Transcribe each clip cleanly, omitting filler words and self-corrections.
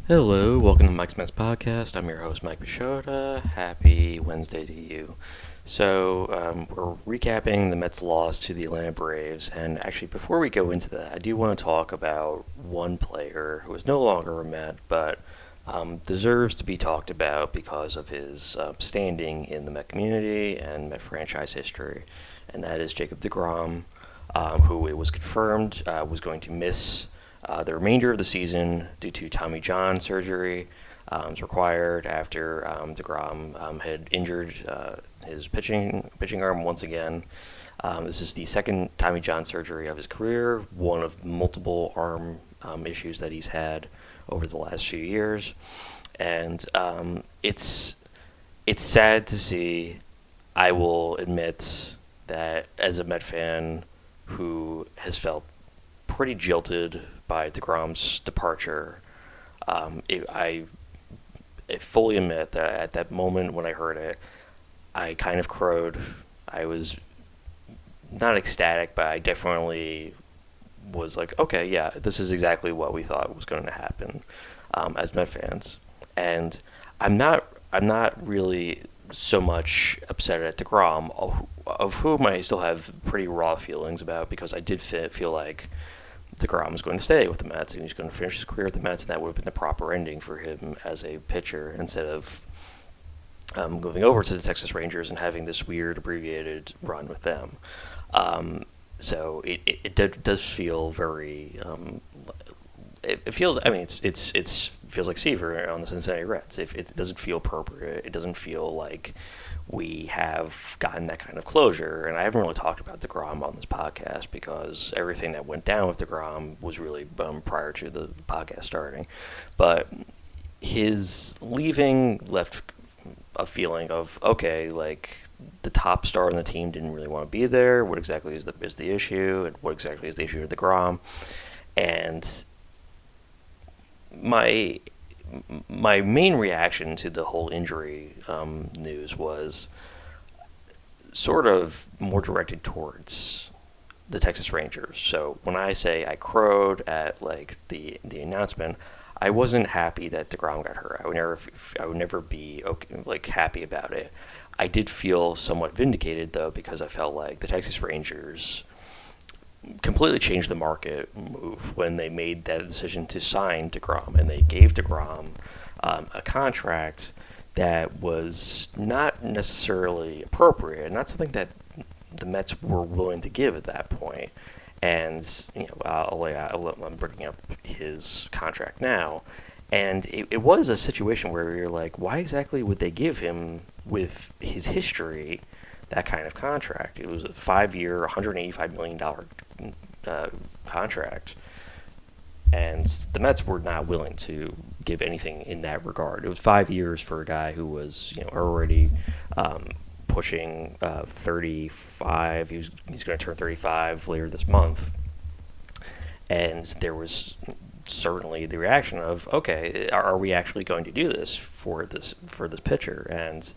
Hello, welcome to Mike's Mets Podcast. I'm your host, Mike Bichota. Happy Wednesday to you. We're recapping the Mets' loss to the Atlanta Braves, and actually, before we go into that, I do want to talk about one player who is no longer a Met, but deserves to be talked about because of his standing in the Met community and Met franchise history, and that is Jacob deGrom, who it was confirmed was going to miss the remainder of the season due to Tommy John surgery was required after deGrom had injured his pitching arm once again. This is the second Tommy John surgery of his career, one of multiple arm issues that he's had over the last few years, and it's sad to see. I will admit that as a Met fan who has felt pretty jilted by deGrom's departure. I fully admit that at that moment when I heard it, I kind of crowed. I was not ecstatic, but I definitely was like, okay, yeah, this is exactly what we thought was going to happen as Met fans. And I'm not really so much upset at deGrom, of whom I still have pretty raw feelings about, because I did feel like deGrom was going to stay with the Mets and he was going to finish his career with the Mets, and that would have been the proper ending for him as a pitcher instead of moving over to the Texas Rangers and having this weird abbreviated run with them. It does feel very. It feels. I mean, it's feels like Seaver on the Cincinnati Reds. If it doesn't feel appropriate, it doesn't feel like we have gotten that kind of closure. And I haven't really talked about deGrom on this podcast because everything that went down with deGrom was really prior to the podcast starting. But his leaving left a feeling of, okay, like the top star on the team didn't really want to be there. What exactly is the issue, and what exactly is the issue with deGrom? And my main reaction to the whole injury news was sort of more directed towards the Texas Rangers. So when I say I crowed at like the announcement, I wasn't happy that deGrom got hurt. I would never be happy about it. I did feel somewhat vindicated though, because I felt like the Texas Rangers completely changed the market move when they made that decision to sign deGrom, and they gave deGrom a contract that was not necessarily appropriate, not something that the Mets were willing to give at that point. And I'm bringing up his contract now, and it was a situation where you're like, why exactly would they give him, with his history, that kind of contract? It was a 5-year, $185 million contract, and the Mets were not willing to give anything in that regard. It was 5 years for a guy who was already pushing 35. He's going to turn 35 later this month, and there was certainly the reaction of, okay, are we actually going to do this for this pitcher? And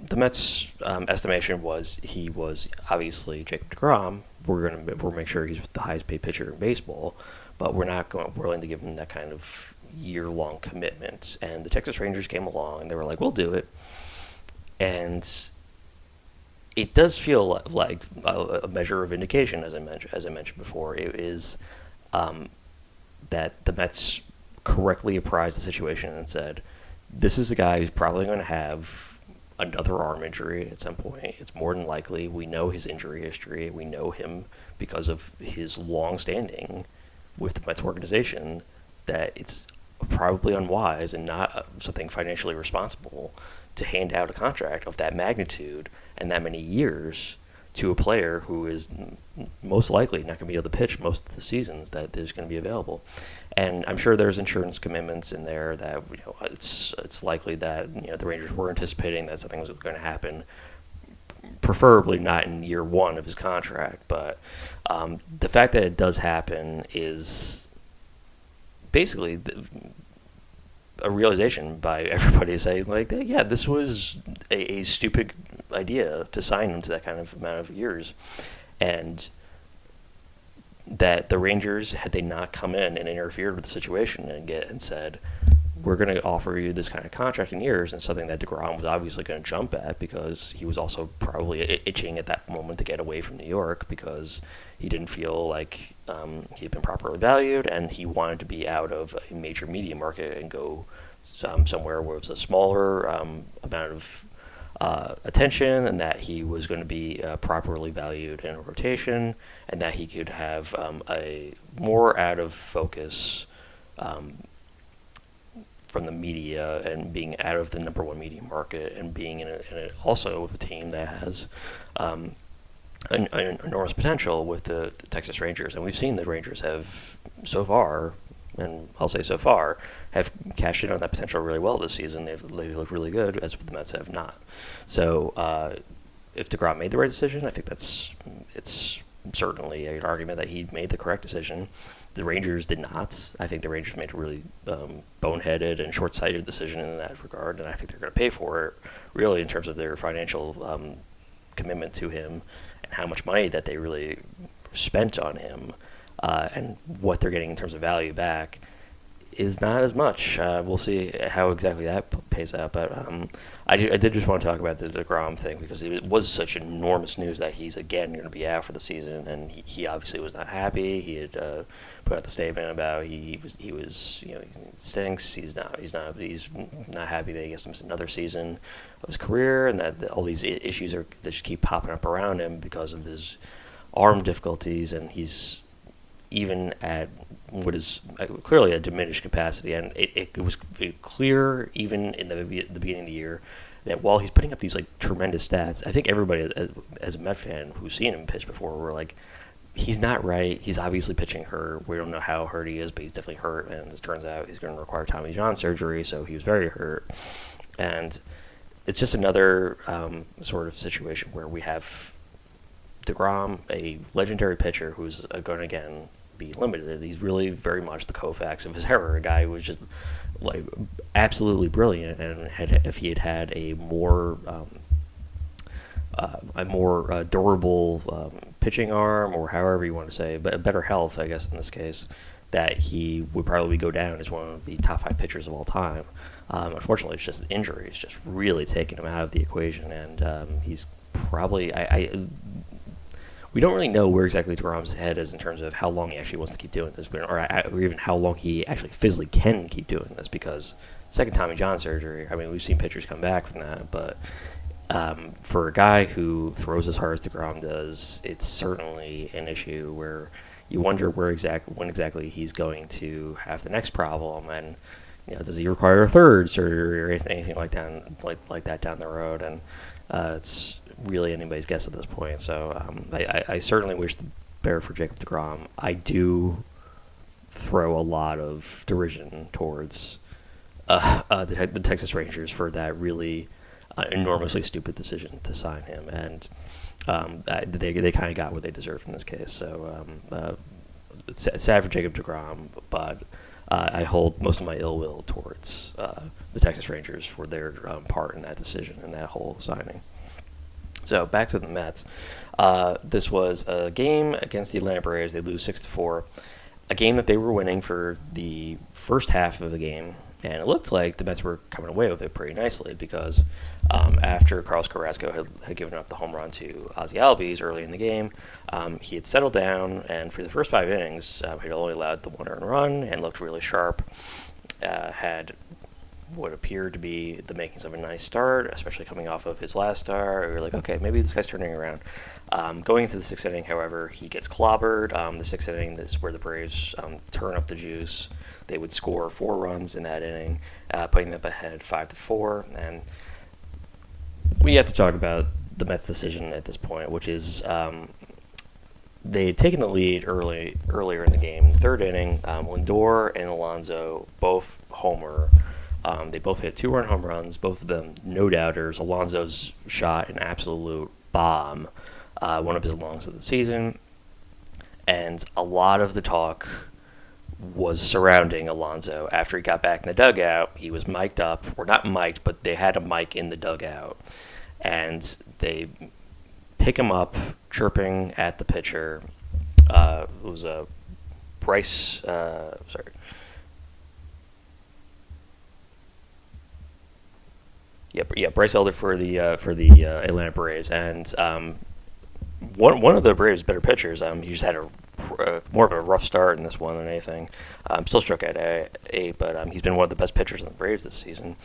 the Mets' estimation was he was obviously Jacob deGrom. We'll make sure he's the highest paid pitcher in baseball, but we're not willing to give him that kind of year-long commitment. And the Texas Rangers came along and they were like, we'll do it. And it does feel like a measure of vindication, as I mentioned before. It is that the Mets correctly apprised the situation and said, this is a guy who's probably going to have another arm injury at some point. It's more than likely. We know his injury history. We know him because of his long standing with the Mets organization, that it's probably unwise and not something financially responsible to hand out a contract of that magnitude and that many years to a player who is most likely not going to be able to pitch most of the seasons that is going to be available. And I'm sure there's insurance commitments in there that it's likely that the Rangers were anticipating that something was going to happen, preferably not in year one of his contract. But the fact that it does happen is basically a realization by everybody saying, like, yeah, this was a stupid idea to sign him to that kind of amount of years. And that the Rangers, had they not come in and interfered with the situation and said, we're going to offer you this kind of contract in years, and something that deGrom was obviously going to jump at because he was also probably itching at that moment to get away from New York because he didn't feel like he had been properly valued, and he wanted to be out of a major media market and go somewhere where it was a smaller amount of attention, and that he was going to be properly valued in a rotation, and that he could have a more out of focus from the media and being out of the number one media market and being in a also with a team that has an enormous potential with the Texas Rangers. And we've seen the Rangers have so far, and I'll say so far, have cashed in on that potential really well this season. They've looked really good, as the Mets have not. So if deGrom made the right decision, I think it's certainly an argument that he made the correct decision. The Rangers did not. I think the Rangers made a really boneheaded and short-sighted decision in that regard, and I think they're going to pay for it, really, in terms of their financial commitment to him and how much money that they really spent on him and what they're getting in terms of value back is not as much. We'll see how exactly that pays out. But I did just want to talk about the deGrom thing because it was such enormous news that he's again going to be out for the season, and he obviously was not happy. He had put out the statement about he was it stinks. He's not happy that he gets to miss another season of his career, and that all these issues that just keep popping up around him because of his arm difficulties, and he's even at what is clearly a diminished capacity. And it was clear even in the beginning of the year that while he's putting up these tremendous stats, I think everybody as a Met fan who's seen him pitch before were like, he's not right. He's obviously pitching hurt. We don't know how hurt he is, but he's definitely hurt. And as it turns out, he's going to require Tommy John surgery, so he was very hurt. And it's just another sort of situation where we have deGrom, a legendary pitcher who's going to, again, be limited. He's really very much the Koufax of his era, a guy who was just absolutely brilliant, and if he had had a more durable pitching arm, or however you want to say, but better health, I guess in this case, that he would probably go down as one of the top 5 pitchers of all time. Unfortunately, it's just injuries just really taking him out of the equation, and he's probably we don't really know where exactly deGrom's head is in terms of how long he actually wants to keep doing this, or even how long he actually physically can keep doing this, because second Tommy John surgery, I mean, we've seen pitchers come back from that, but for a guy who throws as hard as deGrom does, it's certainly an issue where you wonder when exactly he's going to have the next problem, and does he require a third surgery or anything like that down the road? And it's really anybody's guess at this point. So I certainly wish the better for Jacob deGrom. I do throw a lot of derision towards the Texas Rangers for that really enormously stupid decision to sign him, and they kind of got what they deserved in this case. So it's sad for Jacob deGrom, but I hold most of my ill will towards the Texas Rangers for their part in that decision and that whole signing. So back to the Mets. This was a game against the Atlanta Braves. They lose 6-4. A game that they were winning for the first half of the game, and it looked like the Mets were coming away with it pretty nicely because after Carlos Carrasco had given up the home run to Ozzie Albies early in the game, he had settled down, and for the first 5 innings, he had only allowed the 1 earned run and looked really sharp. Had what appeared to be the makings of a nice start, especially coming off of his last start. We were like, okay, maybe this guy's turning around. Going into the 6th inning, however, he gets clobbered. The 6th inning is where the Braves turn up the juice. They would score 4 runs in that inning, putting them ahead 5-4. And we have to talk about the Mets' decision at this point, which is they had taken the lead earlier in the game. In the 3rd inning, Lindor and Alonso both homer. They both hit 2-run home runs, both of them no-doubters. Alonso's shot an absolute bomb, one of his longs of the season. And a lot of the talk was surrounding Alonso. After he got back in the dugout, he was mic'd up, or not mic'd, but they had a mic in the dugout. And they pick him up, chirping at the pitcher. It was a Yeah, Bryce Elder for the Atlanta Braves, and one of the Braves' better pitchers. He just had more of a rough start in this one than anything. Still struck out eight, but he's been one of the best pitchers in the Braves this season,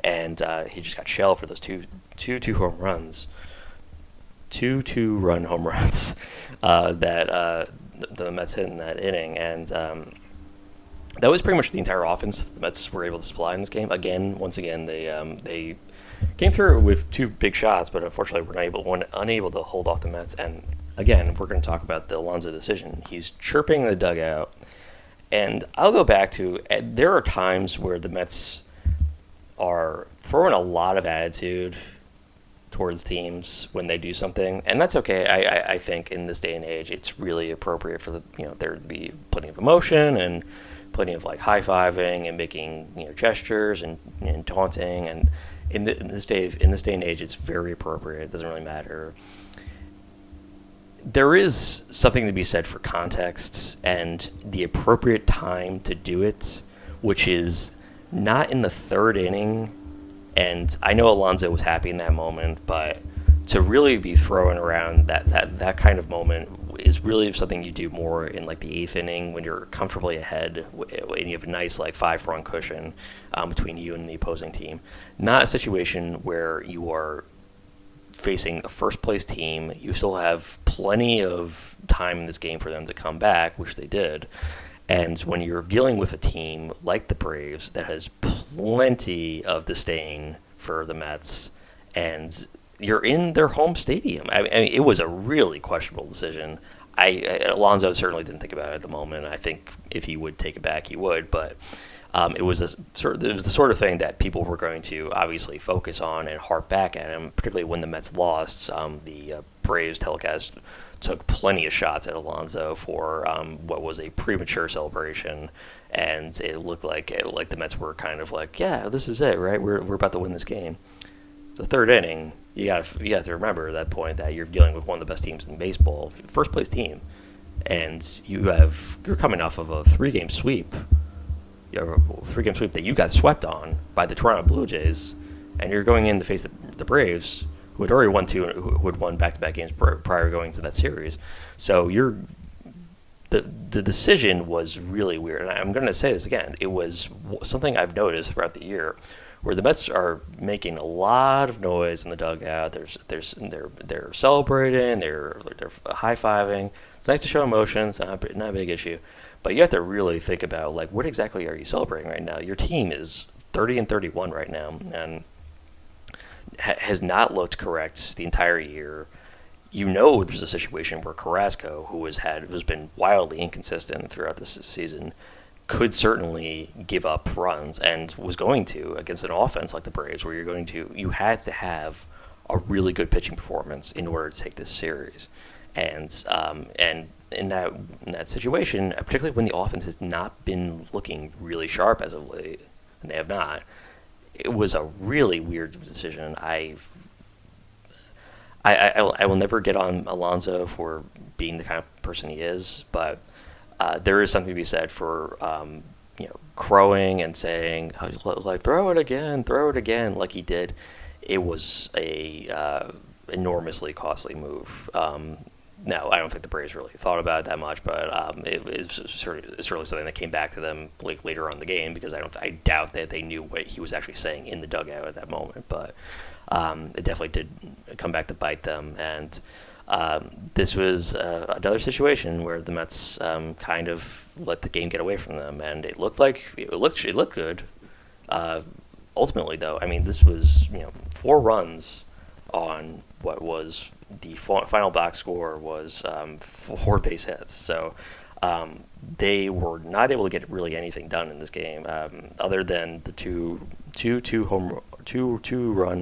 and he just got shelled for those two home runs, two-run home runs that the Mets hit in that inning, and that was pretty much the entire offense the Mets were able to supply in this game. Once again, they came through with two big shots, but unfortunately were unable to hold off the Mets. And again, we're going to talk about the Alonso decision. He's chirping in the dugout, and I'll go back to there are times where the Mets are throwing a lot of attitude towards teams when they do something, and that's okay. I think in this day and age, it's really appropriate for there to be plenty of emotion and plenty of like high-fiving and making gestures and taunting, and in this day and age, it's very appropriate. It doesn't really matter. There is something to be said for context and the appropriate time to do it, which is not in the third inning. And I know Alonso was happy in that moment, but to really be throwing around that kind of moment is really something you do more in like the eighth inning when you're comfortably ahead and you have a nice like 5-run cushion between you and the opposing team. Not a situation where you are facing a first place team. You still have plenty of time in this game for them to come back, which they did. And when you're dealing with a team like the Braves that has plenty of disdain for the Mets, and you're in their home stadium, I mean, it was a really questionable decision. Alonso certainly didn't think about it at the moment. I think if he would take it back, he would. But it was the sort of thing that people were going to obviously focus on and harp back at him, particularly when the Mets lost. The Braves telecast took plenty of shots at Alonso for what was a premature celebration, and it looked like the Mets were kind of like, yeah, this is it, right? We're about to win this game. It's the third inning. You got to remember at that point that you're dealing with one of the best teams in baseball, first place team, and you're coming off of a 3-game sweep. You have a 3-game sweep that you got swept on by the Toronto Blue Jays, and you're going in to face the Braves, who had already won who had won back-to-back games prior to going to that series. So the decision was really weird, and I'm going to say this again. It was something I've noticed throughout the year, where the Mets are making a lot of noise in the dugout. They're celebrating, they're high-fiving. It's nice to show emotion. It's not a big issue. But you have to really think about, like, what exactly are you celebrating right now? Your team is 30-31 right now and has not looked correct the entire year. There's a situation where Carrasco, who's been wildly inconsistent throughout this season, could certainly give up runs and was going to against an offense like the Braves, where you had to have a really good pitching performance in order to take this series. And in that situation, particularly when the offense has not been looking really sharp as of late, and they have not, it was a really weird decision. I will never get on Alonso for being the kind of person he is, but there is something to be said for crowing and saying like throw it again like he did. It was a enormously costly move. No, I don't think the Braves really thought about it that much, but it's certainly something that came back to them like later on in the game, because I doubt that they knew what he was actually saying in the dugout at that moment. But it definitely did come back to bite them, and this was another situation where the Mets kind of let the game get away from them, and it looked good. Ultimately, though, I mean, this was 4 runs on what was the final box score was 4 base hits. So they were not able to get really anything done in this game, other than the two-run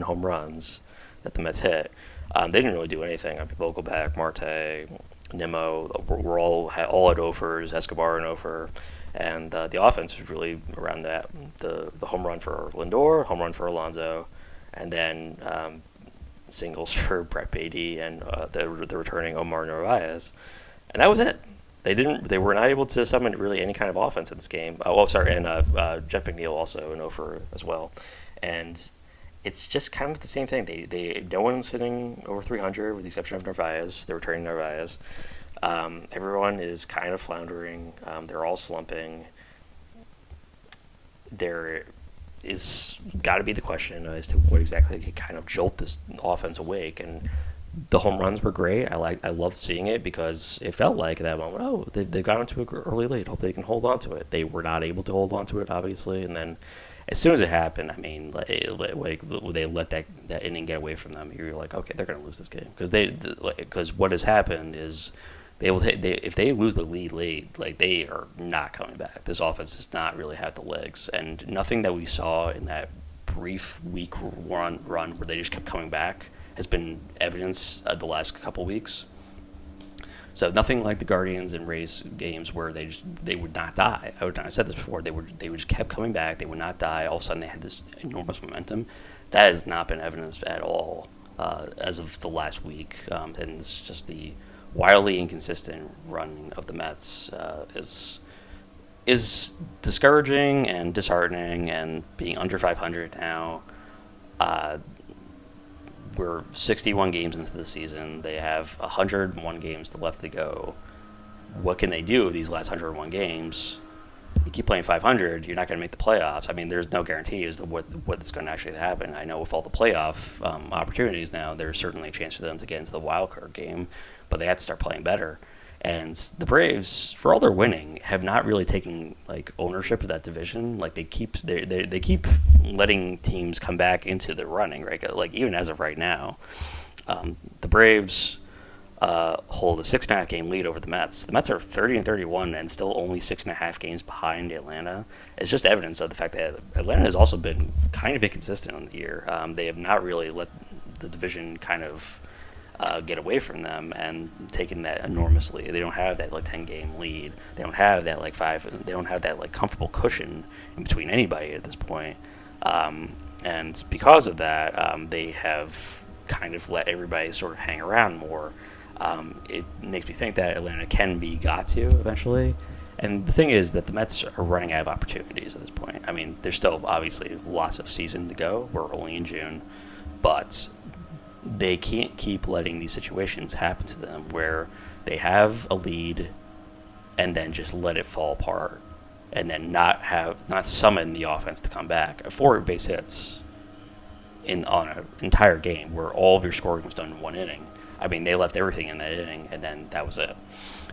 home runs that the Mets hit. They didn't really do anything. I mean, Vogelbach, Marte, Nimmo were all had offers, Escobar and offer, and the offense was really around that. The home run for Lindor, home run for Alonso, and then singles for Brett Beatty and the returning Omar Narvaez, and that was it. They were not able to summon really any kind of offense in this game. And Jeff McNeil also an offer as well, and it's just kind of the same thing. No one's hitting over 300 with the exception of Narvaez. They're returning Narvaez. Everyone is kind of floundering. They're all slumping. There is got to be the question as to what exactly could kind of jolt this offense awake. And the home runs were great. I loved seeing it because it felt like at that moment, they got into an early lead. Hope they can hold on to it. They were not able to hold on to it, obviously. And then as soon as it happened, I mean, like they let that inning get away from them. You're like, okay, they're going to lose this game because what has happened is if they lose the lead late, like they are not coming back. This offense does not really have the legs, and nothing that we saw in that brief week run where they just kept coming back has been evidence the last couple weeks. So nothing like the Guardians and Rays games where they would not die. I said this before. They just kept coming back. They would not die. All of a sudden, they had this enormous momentum. That has not been evidenced at all as of the last week, and it's just the wildly inconsistent run of the Mets is discouraging and disheartening. And being under 500 now, we're 61 games into the season. They have 101 games left to go. What can they do with these last 101 games? You keep playing 500, you're not going to make the playoffs. I mean, there's no guarantee as to what's going to actually happen. I know with all the playoff opportunities now, there's certainly a chance for them to get into the wild card game, but they have to start playing better. And the Braves, for all their winning, have not really taken like ownership of that division. Like they keep letting teams come back into the running, right? Like even as of right now, the Braves hold a 6.5 game lead over the Mets. The Mets are 30-31 and still only 6.5 games behind Atlanta. It's just evidence of the fact that Atlanta has also been kind of inconsistent on the year. They have not really let the division kind of get away from them and taken that enormously. They don't have that like 10-game lead. They don't have that like They don't have that like comfortable cushion in between anybody at this point. And because of that, they have kind of let everybody sort of hang around more. It makes me think that Atlanta can be got to eventually. And the thing is that the Mets are running out of opportunities at this point. I mean, there's still obviously lots of season to go. We're only in June. But they can't keep letting these situations happen to them where they have a lead and then just let it fall apart and then not summon the offense to come back. 4 base hits on an entire game where all of your scoring was done in one inning. I mean, they left everything in that inning, and then that was it.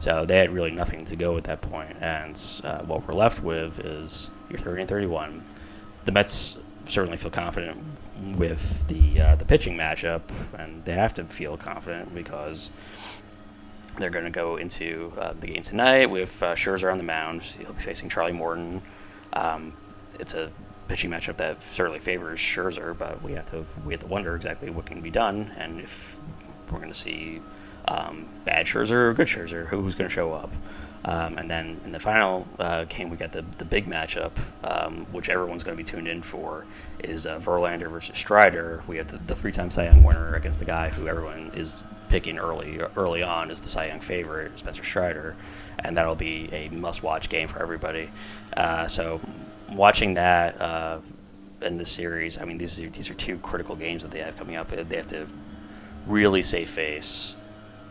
So they had really nothing to go at that point. And what we're left with is you're 30-31. The Mets certainly feel confident with the pitching matchup, and they have to feel confident because they're going to go into the game tonight with Scherzer on the mound. He'll be facing Charlie Morton. It's a pitching matchup that certainly favors Scherzer, but we have to wonder exactly what can be done, and if we're going to see bad Scherzer or good Scherzer, who's going to show up. And then in the final game, we got the big matchup, which everyone's going to be tuned in for, is Verlander versus Strider. We have the 3-time Cy Young winner against the guy who everyone is picking early on as the Cy Young favorite, Spencer Strider, and that'll be a must-watch game for everybody. So watching that in this series, I mean, these are 2 critical games that they have coming up. They have to really save face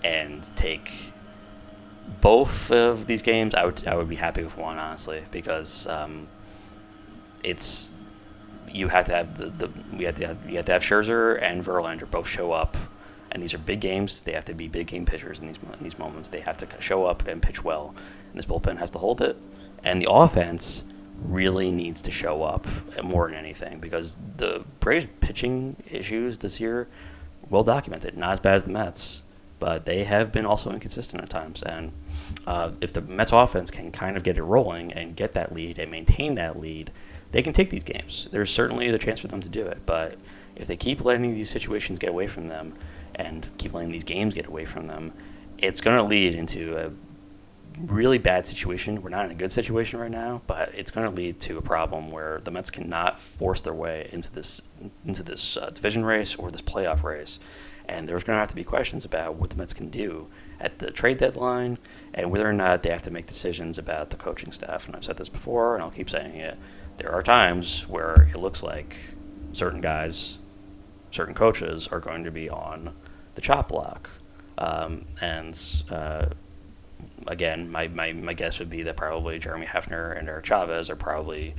and take both of these games. I would be happy with one, honestly, because it's you have to have you have to have Scherzer and Verlander both show up, and these are big games. They have to be big game pitchers in these moments. They have to show up and pitch well, and this bullpen has to hold it. And the offense really needs to show up more than anything, because the Braves pitching issues this year, well documented, not as bad as the Mets, but they have been also inconsistent at times. And if the Mets offense can kind of get it rolling and get that lead and maintain that lead, they can take these games. There's certainly the chance for them to do it. But if they keep letting these situations get away from them and keep letting these games get away from them, it's going to lead into a really bad situation. We're not in a good situation right now, but it's going to lead to a problem where the Mets cannot force their way into this division race or this playoff race. And there's going to have to be questions about what the Mets can do at the trade deadline and whether or not they have to make decisions about the coaching staff. And I've said this before, and I'll keep saying it. There are times where it looks like certain guys certain coaches are going to be on the chop block. Again, my guess would be that probably Jeremy Hefner and Eric Chavez are probably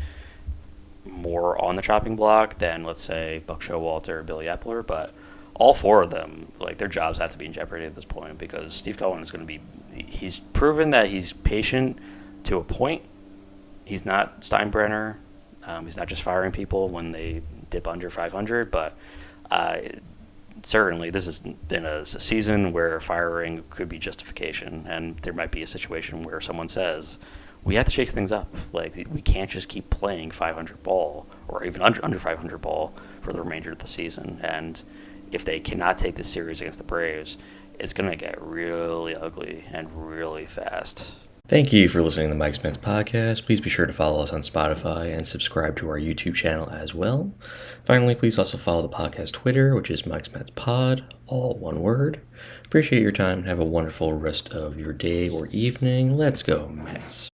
more on the chopping block than, let's say, Buck Showalter or Billy Epler, but all four of them, like, their jobs have to be in jeopardy at this point because Steve Cohen is going to be, he's proven that he's patient to a point. He's not Steinbrenner. He's not just firing people when they dip under 500, but certainly this has been a season where firing could be justification, and there might be a situation where someone says, we have to shake things up. Like, we can't just keep playing 500 ball or even under 500 ball for the remainder of the season. And if they cannot take this series against the Braves, it's going to get really ugly and really fast. Thank you for listening to the Mike Spence podcast. Please be sure to follow us on Spotify and subscribe to our YouTube channel as well. Finally, please also follow the podcast Twitter, which is Mike Spence Pod, all one word. Appreciate your time and have a wonderful rest of your day or evening. Let's go, Mets.